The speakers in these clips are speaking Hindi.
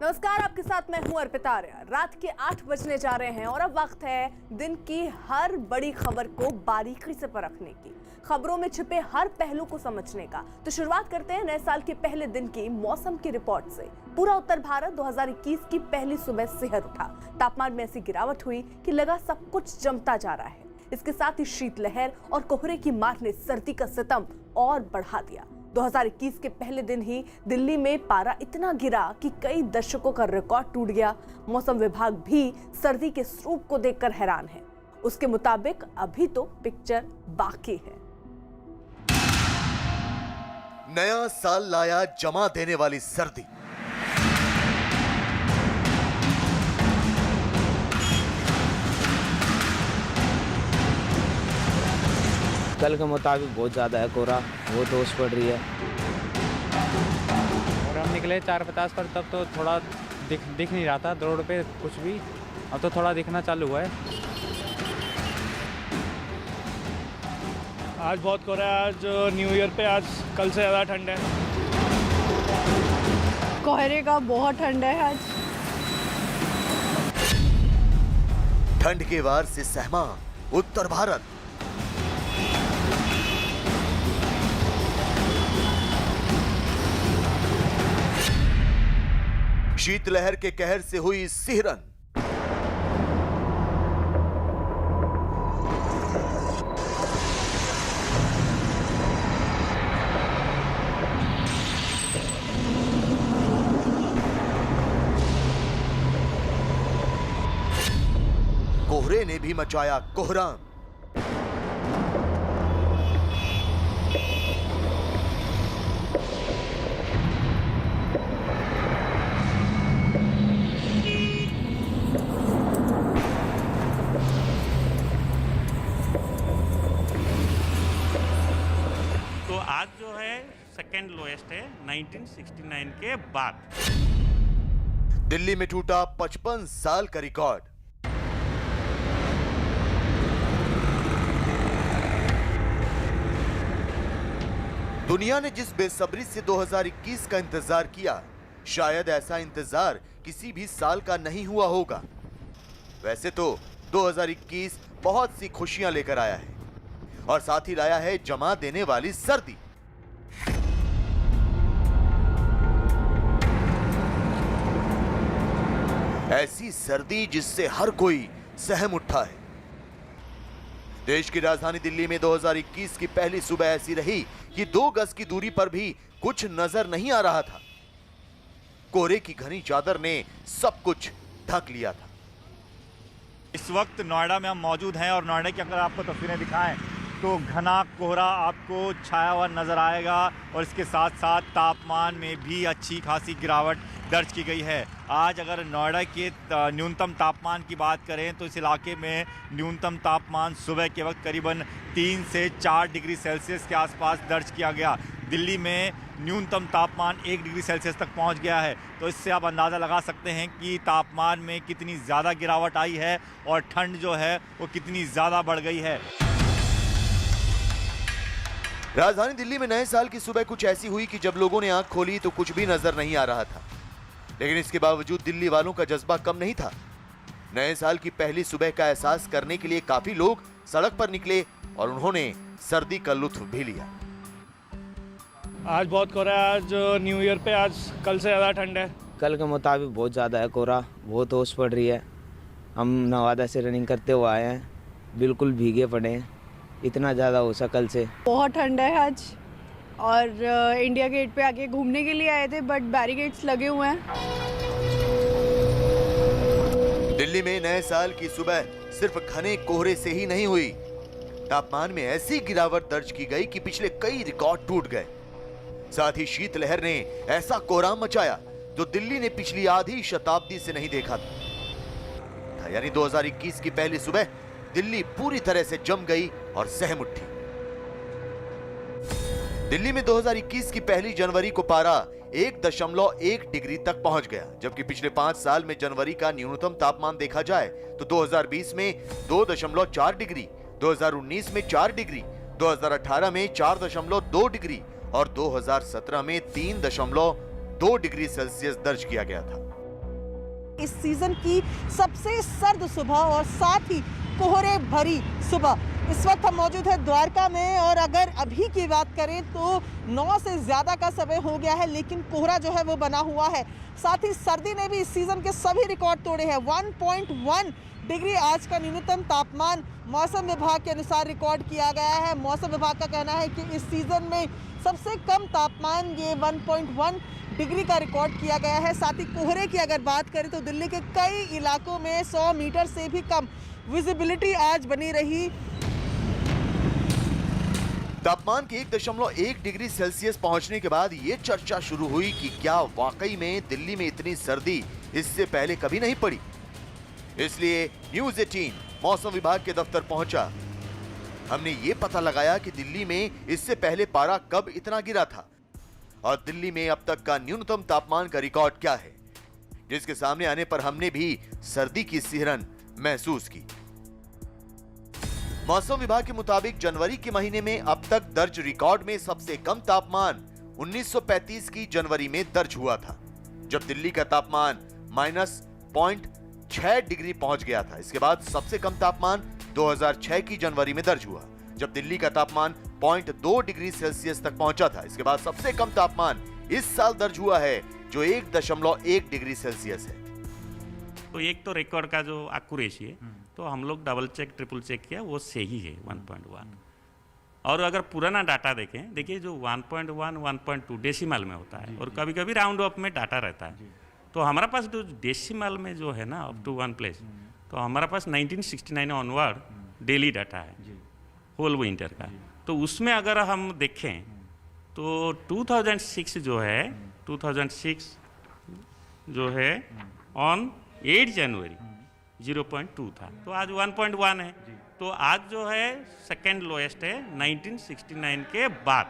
नमस्कार, आपके साथ मैं हूं अर्पिता आर्या। रात के 8 बजने जा रहे हैं और अब वक्त है दिन की हर बड़ी खबर को बारीकी से परखने की, खबरों में छिपे हर पहलू को समझने का। तो शुरुआत करते हैं नए साल के पहले दिन की मौसम की रिपोर्ट से। पूरा उत्तर भारत 2021 की पहली सुबह सिहर उठा। तापमान में ऐसी गिरावट हुई कि लगा सब कुछ जमता जा रहा है। इसके साथ ही शीतलहर और कोहरे की मार ने सर्दी का सितम और बढ़ा दिया। 2021 के पहले दिन ही दिल्ली में पारा इतना गिरा कि कई दशकों का रिकॉर्ड टूट गया। मौसम विभाग भी सर्दी के स्वरूप को देखकर हैरान है। उसके मुताबिक अभी तो पिक्चर बाकी है। नया साल लाया जमा देने वाली सर्दी। कल के मुताबिक बहुत ज़्यादा है कोहरा, बहुत ओस पड़ रही है। और हम निकले 4:50 पर, तब तो थोड़ा दिख नहीं रहा था रोड पे कुछ भी। अब तो थोड़ा दिखना चालू हुआ है। आज बहुत कोहरा है। आज न्यू ईयर पे आज कल से ज़्यादा ठंड है। कोहरे का बहुत ठंड है आज। ठंड के वार से सहमा उत्तर भारत। शीतलहर के कहर से हुई सिहरन। कोहरे ने भी मचाया कोहराम। तो आज जो है सेकेंड लोएस्ट है 1969 के बाद। दिल्ली में टूटा 55 साल का रिकॉर्ड। दुनिया ने जिस बेसब्री से 2021 का इंतजार किया, शायद ऐसा इंतजार किसी भी साल का नहीं हुआ होगा। वैसे तो 2021 बहुत सी खुशियां लेकर आया है और साथ ही लाया है जमा देने वाली सर्दी। ऐसी सर्दी जिससे हर कोई सहम उठा है। देश की राजधानी दिल्ली में 2021 की पहली सुबह ऐसी रही कि 2 गज की दूरी पर भी कुछ नजर नहीं आ रहा था। कोहरे की घनी चादर ने सब कुछ ढक लिया था। इस वक्त नोएडा में हम मौजूद हैं और नोएडा की अगर आपको तस्वीरें दिखाएं तो घना कोहरा आपको छाया हुआ नजर आएगा और इसके साथ साथ तापमान में भी अच्छी खासी गिरावट दर्ज की गई है। आज अगर नोएडा के न्यूनतम तापमान की बात करें तो इस इलाके में न्यूनतम तापमान सुबह के वक्त करीबन 3 से 4 डिग्री सेल्सियस के आसपास दर्ज किया गया। दिल्ली में न्यूनतम तापमान 1 डिग्री सेल्सियस तक पहुंच गया है। तो इससे आप अंदाज़ा लगा सकते हैं कि तापमान में कितनी ज़्यादा गिरावट आई है और ठंड जो है वो कितनी ज़्यादा बढ़ गई है। राजधानी दिल्ली में नए साल की सुबह कुछ ऐसी हुई कि जब लोगों ने आंख खोली तो कुछ भी नजर नहीं आ रहा था। लेकिन इसके बावजूद दिल्ली वालों का जज्बा कम नहीं था। नए साल की पहली सुबह का एहसास करने के लिए काफी लोग सड़क पर निकले और उन्होंने सर्दी का लुत्फ भी लिया। आज बहुत कोहरा है। आज न्यू ईयर पे आज कल से ज़्यादा ठंड है। कल के मुताबिक बहुत ज़्यादा है कोहरा, बहुत ओस पड़ रही है। हम नवादा से रनिंग करते हुए आए हैं, बिल्कुल भीगे पड़े हैं। इतना ज़्यादा हो सा कल से। बहुत ठंड है आज और इंडिया गेट पे आके घूमने के लिए आए थे बट बैरिकेड्स लगे हुए हैं। दिल्ली में नए साल की सुबह सिर्फ घने कोहरे से ही नहीं हुई। तापमान में ऐसी गिरावट दर्ज की गई कि पिछले कई रिकॉर्ड टूट गए। साथ ही शीतलहर ने ऐसा कोहराम मचाया जो दिल्ली ने पिछली आधी शताब्दी से नहीं देखा था। यानी 2021 की पहली सुबह दिल्ली पूरी तरह से जम गई और सहम उठी। दिल्ली में 2021 की पहली जनवरी को पारा 1.1 डिग्री तक पहुंच गया, जबकि पिछले 5 साल में जनवरी का न्यूनतम तापमान देखा जाए तो 2020 में 2.4 डिग्री, 2019 में 4 डिग्री, 2018 में 4.2 डिग्री और 2017 में 3.2 डिग्री सेल्सियस दर्ज किया गया था। इस सीजन की सबसे सर्द सुबह और साथ ही कोहरे भरी सुबह। इस वक्त हम मौजूद हैं द्वारका में और अगर अभी की बात करें तो 9 से ज़्यादा का समय हो गया है, लेकिन कोहरा जो है वो बना हुआ है। साथ ही सर्दी ने भी इस सीजन के सभी रिकॉर्ड तोड़े हैं। 1.1 डिग्री आज का न्यूनतम तापमान मौसम विभाग के अनुसार रिकॉर्ड किया गया है। मौसम विभाग का कहना है कि इस सीजन में सबसे कम तापमान ये 1.1 डिग्री का रिकॉर्ड किया गया है। साथ ही कोहरे की अगर बात करें तो दिल्ली के कई इलाकों में 100 मीटर से भी कम विजिबिलिटी आज बनी रही। तापमान के 1.1 डिग्री सेल्सियस पहुंचने के बाद ये चर्चा शुरू हुई कि क्या वाकई में दिल्ली में इतनी सर्दी इससे पहले कभी नहीं पड़ी। इसलिए न्यूज़ 18 मौसम विभाग के दफ्तर पहुंचा। हमने ये पता लगाया कि दिल्ली में इससे पहले पारा कब इतना गिरा था और दिल्ली में अब तक का न्यूनतम तापमान का रिकॉर्ड क्या है, जिसके सामने आने पर हमने भी सर्दी की सिहरन महसूस की। मौसम विभाग के मुताबिक जनवरी के महीने में अब तक दर्ज रिकॉर्ड में सबसे कम तापमान 1935 की जनवरी में दर्ज हुआ था, जब दिल्ली का तापमान -0.6 डिग्री पहुंच गया था। इसके बाद सबसे कम तापमान 2006 की जनवरी में दर्ज हुआ, जब दिल्ली का तापमान 0.2 डिग्री सेल्सियस तक पहुंचा था। इसके बाद सबसे कम तापमान इस साल दर्ज हुआ है, जो 1.1 डिग्री सेल्सियस है। तो एक तो रिकॉर्ड का जो एक्यूरेसी है, तो हम लोग डबल चेक ट्रिपल चेक किया, वो सही है 1.1। और अगर पुराना डाटा देखें, देखिए जो 1.1 1.2 डेसिमल में होता है और कभी कभी राउंड ऑफ में डाटा रहता है। तो हमारा पास जो डेसिमल में जो है ना अप टू 1 प्लेस, तो हमारा पास 1969 ऑनवर्ड डेली डाटा है होल विंटर का। तो उसमें अगर हम देखें तो 2006 जो है 2006 जो है ऑन 8 जनवरी 0.2 था, तो आज 1.1 है। तो आज जो है सेकेंड लोएस्ट है 1969 के बाद।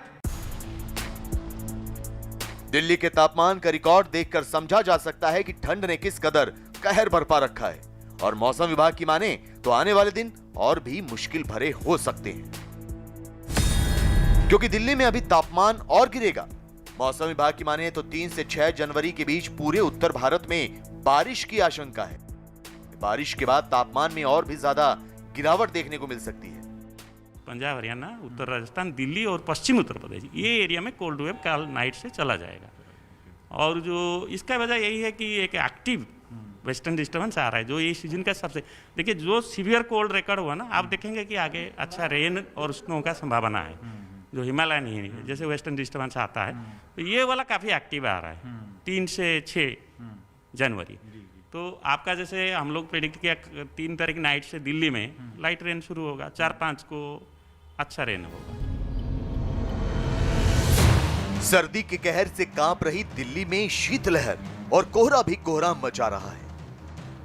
दिल्ली के तापमान का रिकॉर्ड देखकर समझा जा सकता है कि ठंड ने किस कदर कहर बरपा रखा है। और मौसम विभाग की माने तो आने वाले दिन और भी मुश्किल भरे हो सकते हैं, क्योंकि दिल्ली में अभी तापमान और गिरेगा। मौसम विभाग की माने तो 3 से 6 जनवरी के बीच पूरे उत्तर भारत में बारिश की आशंका है। बारिश के बाद तापमान में और भी ज्यादा गिरावट देखने को मिल सकती है। पंजाब, हरियाणा, उत्तर राजस्थान, दिल्ली और पश्चिम उत्तर प्रदेश, ये एरिया में कोल्ड वेव कल नाइट से चला जाएगा। और जो इसका वजह यही है कि एक एक्टिव वेस्टर्न डिस्टर्बेंस आ रहा है, जो ये सीजन का सबसे, देखिए जो सीवियर कोल्ड रिकॉर्ड हुआ ना, आप देखेंगे कि आगे अच्छा रेन और स्नो का संभावना है। जो हिमालयन ही है, जैसे वेस्टर्न डिस्टर्बेंस आता है, तो ये वाला काफ़ी एक्टिव आ रहा है 3 से 6 जनवरी। तो आपका जैसे हम लोग प्रेडिक्ट किया 3 तारीख नाइट से दिल्ली में लाइट रेन शुरू होगा, 4-5 को अच्छा रेन होगा। सर्दी के कहर से कांप रही दिल्ली में शीतलहर और कोहरा भी कोहराम मचा रहा है।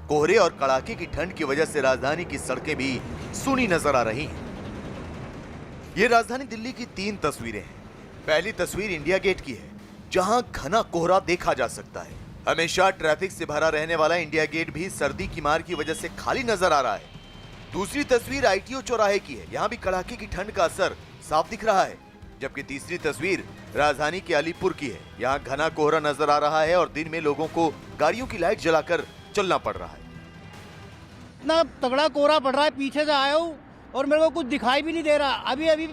कोहरे और कड़ाके की ठंड की वजह से राजधानी की सड़कें भी सूनी नजर आ रही हैं। ये राजधानी दिल्ली की 3 तस्वीरें हैं। पहली तस्वीर इंडिया गेट की है, जहां घना कोहरा देखा जा सकता है। हमेशा ट्रैफिक से भरा रहने वाला इंडिया गेट भी सर्दी की मार की वजह से खाली नजर आ रहा है। दूसरी तस्वीर ITO चौराहे की है, यहाँ भी कड़ाके की ठंड का असर साफ दिख रहा है। जबकि तीसरी तस्वीर राजधानी के अलीपुर की है, यहाँ घना कोहरा नजर आ रहा है और दिन में लोगों को गाड़ियों की लाइट जलाकर चलना पड़ रहा है। इतना तगड़ा कोहरा पड़ रहा है, पीछे से आया हूँ और मेरे को कुछ दिखाई भी नहीं दे रहा। अभी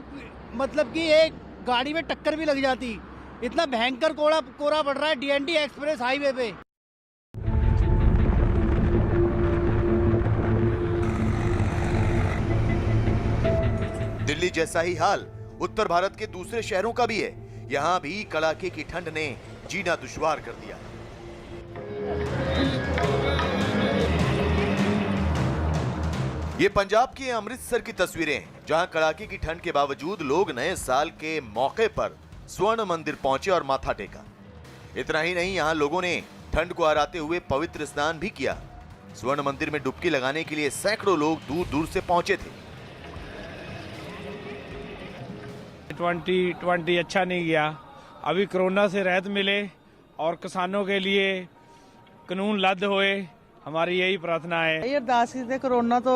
मतलब कि एक गाड़ी में टक्कर भी लग जाती, इतना भयंकर कोहरा पड़ रहा है DND एक्सप्रेस हाईवे पे। दिल्ली जैसा ही हाल उत्तर भारत के दूसरे शहरों का भी है। यहाँ भी कड़ाके की ठंड ने जीना दुश्वार कर दिया। ये पंजाब के अमृतसर की तस्वीरें हैं, जहां कड़ाके की ठंड के बावजूद लोग नए साल के मौके पर स्वर्ण मंदिर पहुंचे और माथा टेका। इतना ही नहीं, यहाँ लोगों ने ठंड को हराते हुए पवित्र स्नान भी किया। स्वर्ण मंदिर में डुबकी लगाने के लिए सैकड़ों लोग दूर दूर से पहुंचे थे। 2020 अच्छा नहीं गया। अभी कोरोना से राहत मिले और किसानों के लिए कानून रद्द होए, हमारी यही प्रार्थना है। ये अरदास कीते कोरोना तो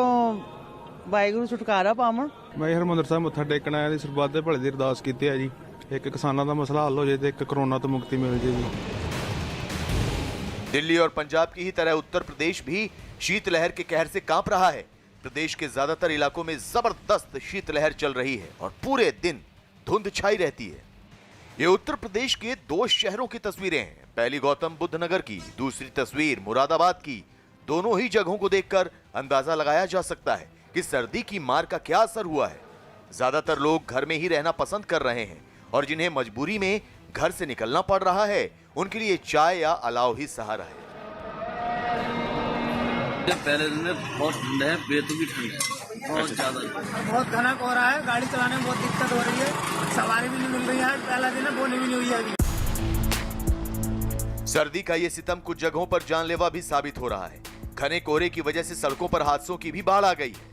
वाहिगुरू छुटकारा पावन। मैं हरमंदिर ਸਾਹਿਬ ਮੱਥਾ ਟੇਕਣ ਆਇਆ, ਦੀ ਸਰਬੱਤ ਦੇ ਭਲੇ ਦੀ ਅਰਦਾਸ ਕੀਤੀ ਹੈ ਜੀ। ਇੱਕ ਕਿਸਾਨਾਂ ਦਾ ਮਸਲਾ ਹੱਲ ਹੋ ਜਾਏ ਤੇ ਇੱਕ ਕੋਰੋਨਾ ਤੋਂ ਮੁਕਤੀ ਮਿਲ ਜੇ ਜੀ। दिल्ली और पंजाब की ही तरह उत्तर प्रदेश भी शीतलहर के कहर से कांप रहा है। प्रदेश के ज्यादातर इलाकों में जबरदस्त शीतलहर चल रही है और पूरे दिन धुंध छाई रहती है। ये उत्तर प्रदेश के 2 शहरों की तस्वीरें हैं। पहली गौतम बुद्ध नगर की, दूसरी तस्वीर मुरादाबाद की। दोनों ही जगहों को देखकर अंदाजा लगाया जा सकता है कि सर्दी की मार का क्या असर हुआ है। ज्यादातर लोग घर में ही रहना पसंद कर रहे हैं और जिन्हें मजबूरी में घर से निकलना पड़ रहा है उनके लिए चाय या अलाव ही सहारा है। पहले दिन में बहुत ठंड है, बेतुकी ठंड है, बहुत ज्यादा। बहुत घना कोहरा है, गाड़ी चलाने में बहुत दिक्कत हो रही है, सवारी भी नहीं मिल रही है। पहला दिन है, बोली भी नहीं हुई है अभी। सर्दी का ये सितम कुछ जगहों पर जानलेवा भी साबित हो रहा है। घने कोहरे की वजह से सड़कों पर हादसों की भी बाढ़ आ गई है।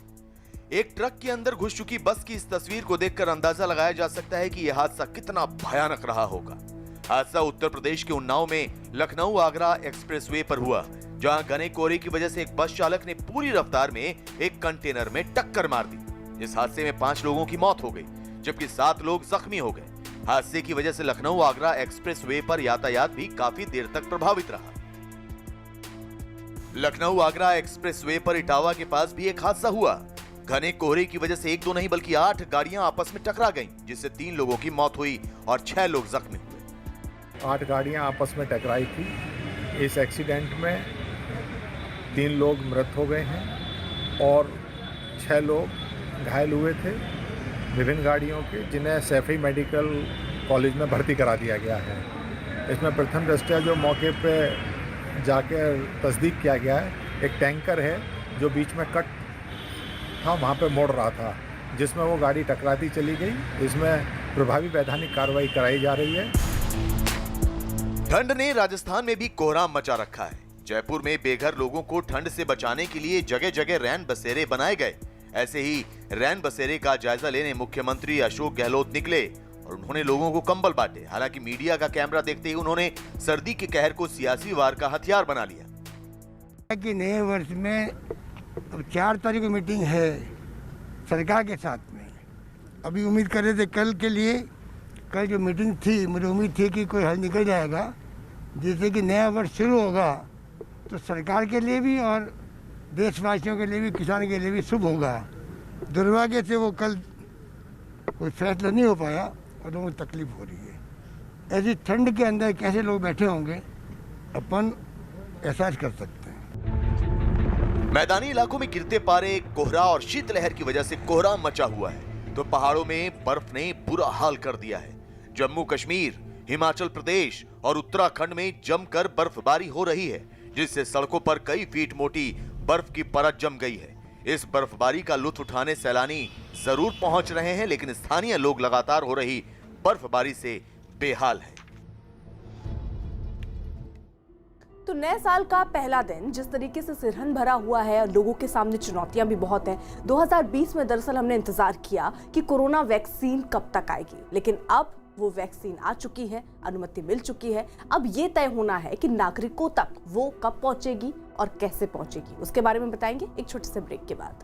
एक ट्रक के अंदर घुस चुकी बस की इस तस्वीर को देखकर अंदाजा लगाया जा सकता है कि यह हादसा कितना भयानक रहा होगा। हादसा उत्तर प्रदेश के उन्नाव में लखनऊ आगरा एक्सप्रेसवे पर हुआ, जहां घने कोहरे की वजह से एक बस चालक ने पूरी रफ्तार में एक कंटेनर में टक्कर मार दी। इस हादसे में 5 लोगों की मौत हो गई, जबकि 7 लोग जख्मी हो गए। हादसे की वजह से लखनऊ आगरा एक्सप्रेसवे पर यातायात भी काफी देर तक प्रभावित रहा। लखनऊ आगरा एक्सप्रेसवे पर इटावा के पास भी एक हादसा हुआ। घने कोहरे की वजह से 1-2 नहीं बल्कि 8 गाड़ियां आपस में टकरा गईं, जिससे 3 लोगों की मौत हुई और 6 लोग जख्मी हुए। 8 गाड़ियां आपस में टकराई थी। इस एक्सीडेंट में 3 लोग मृत हो गए हैं और 6 लोग घायल हुए थे विभिन्न गाड़ियों के, जिन्हें सैफी मेडिकल कॉलेज में भर्ती करा दिया गया है। इसमें प्रथम दृष्टया जो मौके पे जाकर तस्दीक किया गया है, एक टैंकर है जो बीच में कट था, वहाँ पे मोड़ रहा था, जिसमें वो गाड़ी टकराती चली गई। इसमें प्रभावी वैधानिक कार्रवाई कराई जा रही है। ठंड ने राजस्थान में भी कोहराम मचा रखा है। जयपुर में बेघर लोगों को ठंड से बचाने के लिए जगह जगह रैन बसेरे बनाए गए। ऐसे ही रैन बसेरे का जायजा लेने मुख्यमंत्री अशोक गहलोत निकले और उन्होंने लोगों को कंबल बांटे। हालांकि मीडिया का कैमरा देखते ही उन्होंने सर्दी के कहर को सियासी वार का हथियार बना लिया। कि नए वर्ष में 4 तारीख को मीटिंग है सरकार के साथ में। अभी उम्मीद कर रहे थे कल के लिए, कल जो मीटिंग थी मुझे उम्मीद थी कि कोई हल निकल जाएगा, जिससे कि नया वर्ष शुरू होगा तो सरकार के लिए भी और देशवासियों के लिए भी, किसान के लिए भी शुभ होगा। दुर्भाग्य से वो कल कोई फैसला नहीं हो पाया और लोगों को तकलीफ हो रही है। ऐसी ठंड के अंदर कैसे लोग बैठे होंगे अपन एहसास कर सकते हैं। मैदानी इलाकों में गिरते पारे, कोहरा और शीतलहर की वजह से कोहराम मचा हुआ है, तो पहाड़ों में बर्फ ने बुरा हाल कर दिया है। जम्मू कश्मीर, हिमाचल प्रदेश और उत्तराखंड में जमकर बर्फबारी हो रही है, जिससे सड़कों पर कई फीट मोटी बर्फ की परत जम गई है। इस बर्फबारी का लुत्फ उठाने सैलानी जरूर पहुंच रहे हैं, लेकिन स्थानीय लोग लगातार हो रही बर्फबारी से बेहाल है। तो नए साल का पहला दिन जिस तरीके से सिरहन भरा हुआ है और लोगों के सामने चुनौतियां भी बहुत हैं। 2020 में दरअसल हमने इंतजार किया कि कोरोना वैक्सीन कब तक आएगी, लेकिन अब वो वैक्सीन आ चुकी है, अनुमति मिल चुकी है। अब ये तय होना है कि नागरिकों तक वो कब पहुंचेगी और कैसे पहुंचेगी। उसके बारे में बताएंगे एक छोटे से ब्रेक के बाद।